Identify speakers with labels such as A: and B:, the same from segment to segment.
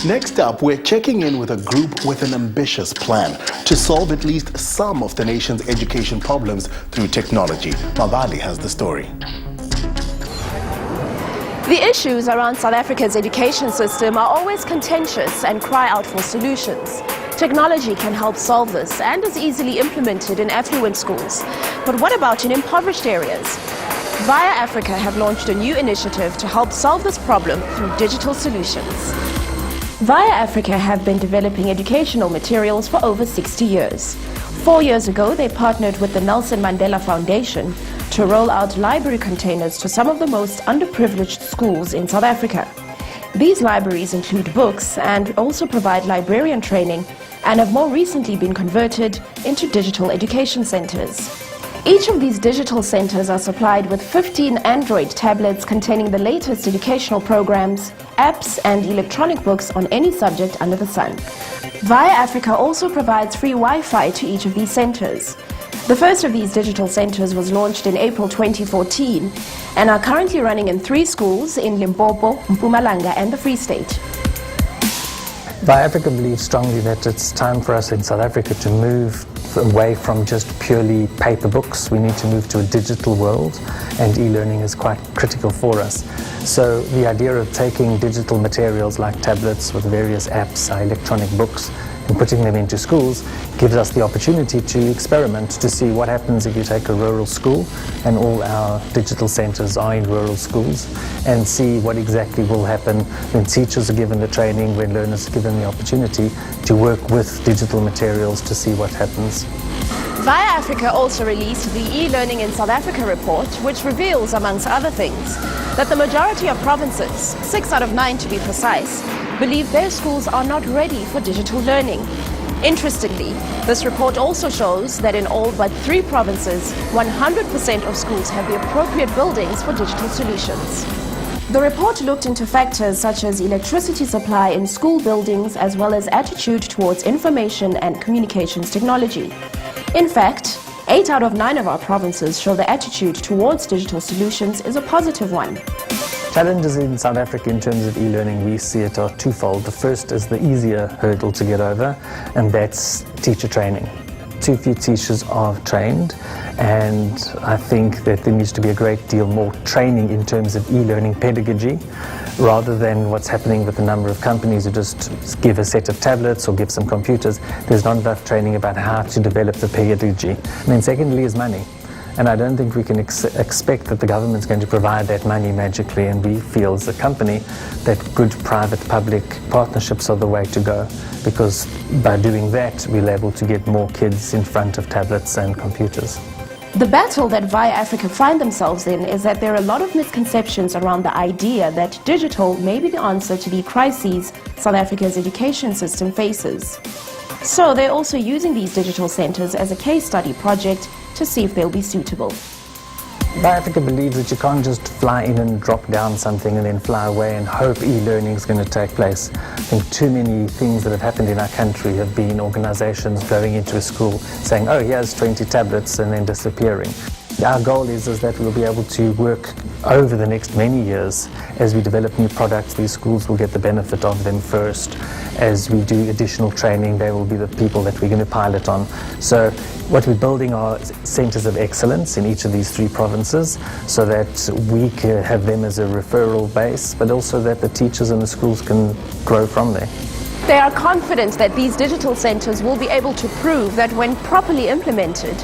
A: Next up, we're checking in with a group with an ambitious plan to solve at least some of the nation's education problems through technology. Mabale has the story.
B: The issues around South Africa's education system are always contentious and cry out for solutions. Technology can help solve this and is easily implemented in affluent schools. But what about in impoverished areas? Via Africa have launched a new initiative to help solve this problem through digital solutions. Via Africa have been developing educational materials for over 60 years. 4 years ago, they partnered with the Nelson Mandela Foundation to roll out library containers to some of the most underprivileged schools in South Africa. These libraries include books and also provide librarian training and have more recently been converted into digital education centers. Each of these digital centers are supplied with 15 Android tablets containing the latest educational programs, apps and electronic books on any subject under the sun. Via Africa also provides free Wi-Fi to each of these centers. The first of these digital centers was launched in April 2014 and are currently running in 3 schools in Limpopo, Mpumalanga and the Free State.
C: Via Africa believes strongly that it's time for us in South Africa to move away from just purely paper books. We need to move to a digital world, and e-learning is quite critical for us. So the idea of taking digital materials like tablets with various apps, electronic books, and putting them into schools gives us the opportunity to experiment to see what happens if you take a rural school, and all our digital centers are in rural schools, and see what exactly will happen when teachers are given the training, when learners are given the opportunity to work with digital materials to see what happens.
B: Via Africa also released the eLearning in South Africa report, which reveals, amongst other things, that the majority of provinces, 6 out of 9 to be precise, believe their schools are not ready for digital learning. Interestingly, this report also shows that in all but 3 provinces, 100% of schools have the appropriate buildings for digital solutions. The report looked into factors such as electricity supply in school buildings as well as attitude towards information and communications technology. In fact, 8 out of 9 of our provinces show the attitude towards digital solutions is a positive one.
C: Challenges in South Africa in terms of e-learning, we see it are twofold. The first is the easier hurdle to get over, and that's teacher training. Too few teachers are trained, and I think that there needs to be a great deal more training in terms of e-learning pedagogy, rather than what's happening with a number of companies who just give a set of tablets or give some computers. There's not enough training about how to develop the pedagogy. And then secondly is money. And I don't think we can expect that the government's going to provide that money magically, and we feel as a company that good private-public partnerships are the way to go, because by doing that we're able to get more kids in front of tablets and computers.
B: The battle that Via Africa find themselves in is that there are a lot of misconceptions around the idea that digital may be the answer to the crises South Africa's education system faces. So they're also using these digital centers as a case study project to see if they'll be suitable.
C: Via Africa believes that you can't just fly in and drop down something and then fly away and hope e-learning is going to take place. I think too many things that have happened in our country have been organizations going into a school saying, oh, here's 20 tablets, and then disappearing. Our goal is that we'll be able to work over the next many years as we develop new products. These schools will get the benefit of them first. As we do additional training, they will be the people that we're going to pilot on. So what we're building are centers of excellence in each of these 3 provinces, so that we can have them as a referral base, but also that the teachers and the schools can grow from there.
B: They are confident that these digital centers will be able to prove that when properly implemented,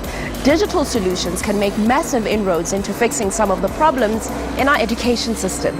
B: digital solutions can make massive inroads into fixing some of the problems in our education system.